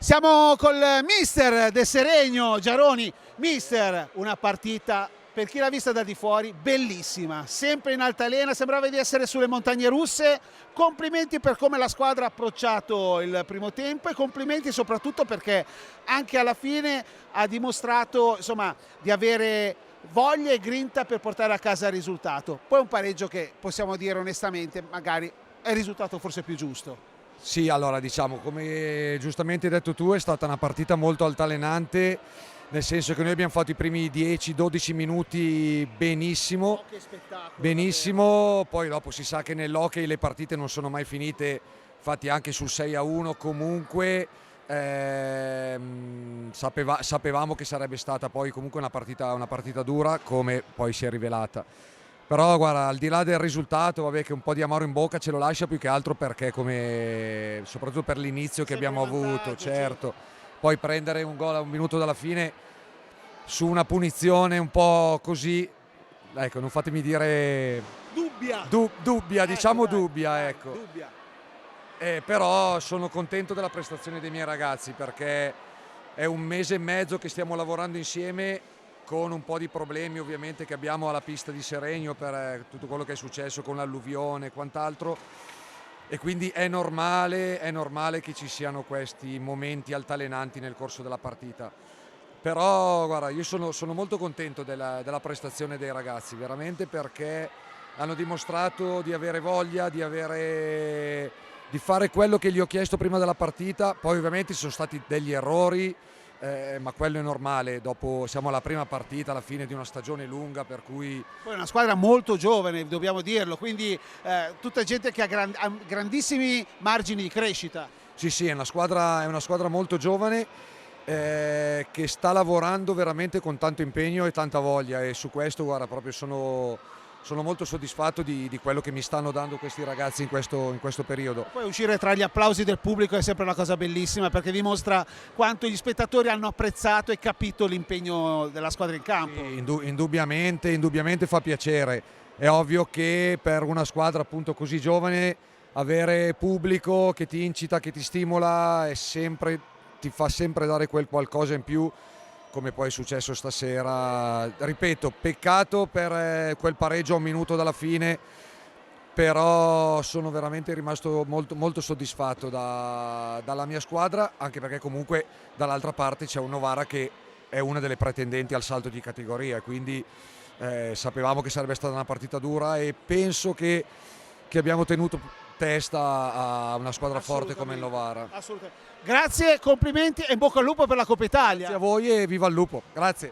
Siamo col mister del Seregno, Giaroni. Mister, una partita, per chi l'ha vista da di fuori, bellissima, sempre in altalena, sembrava di essere sulle montagne russe. Complimenti per come la squadra ha approcciato il primo tempo e complimenti soprattutto perché anche alla fine ha dimostrato, insomma, di avere voglia e grinta per portare a casa il risultato. Poi un pareggio che possiamo dire onestamente magari è il risultato forse più giusto. Sì, allora diciamo, come giustamente hai detto tu, è stata una partita molto altalenante, nel senso che noi abbiamo fatto i primi 10-12 minuti benissimo, Oh, che spettacolo, benissimo, poi dopo si sa che nell'hockey le partite non sono mai finite, infatti anche sul 6-1 comunque sapevamo che sarebbe stata poi comunque una partita dura, come poi si è rivelata. Però guarda, al di là del risultato, vabbè, che un po' di amaro in bocca ce lo lascia più che altro perché soprattutto per l'inizio che sempre abbiamo in vantaggio, avuto, certo. Poi prendere un gol a un minuto dalla fine su una punizione un po' così, ecco, non fatemi dire dubbia. dubbia, Ecco, diciamo dai, dubbia, dai, ecco. dubbia. Però sono contento della prestazione dei miei ragazzi perché è un mese e mezzo che stiamo lavorando insieme con un po' di problemi ovviamente che abbiamo alla pista di Seregno per tutto quello che è successo con l'alluvione e quant'altro, e quindi è normale che ci siano questi momenti altalenanti nel corso della partita. Però guarda, io sono molto contento della prestazione dei ragazzi, veramente, perché hanno dimostrato di avere voglia, di fare quello che gli ho chiesto prima della partita. Poi ovviamente ci sono stati degli errori, ma quello è normale, dopo siamo alla prima partita, alla fine di una stagione lunga, per cui Poi è una squadra molto giovane, dobbiamo dirlo, quindi tutta gente che ha grandissimi margini di crescita. sì, è una squadra molto giovane, che sta lavorando veramente con tanto impegno e tanta voglia, e su questo guarda, proprio sono molto soddisfatto di quello che mi stanno dando questi ragazzi in questo periodo. Poi uscire tra gli applausi del pubblico è sempre una cosa bellissima perché dimostra quanto gli spettatori hanno apprezzato e capito l'impegno della squadra in campo. Sì, indubbiamente fa piacere. È ovvio che per una squadra appunto così giovane avere pubblico che ti incita, che ti stimola, ti fa sempre dare quel qualcosa in più, come poi è successo stasera. Ripeto, peccato per quel pareggio a un minuto dalla fine, però sono veramente rimasto molto soddisfatto dalla mia squadra, anche perché comunque dall'altra parte c'è un Novara che è una delle pretendenti al salto di categoria, quindi sapevamo che sarebbe stata una partita dura, e penso che abbiamo tenuto testa a una squadra forte come il Novara. Assolutamente. Grazie, complimenti e in bocca al lupo per la Coppa Italia. Grazie a voi e viva il lupo. Grazie.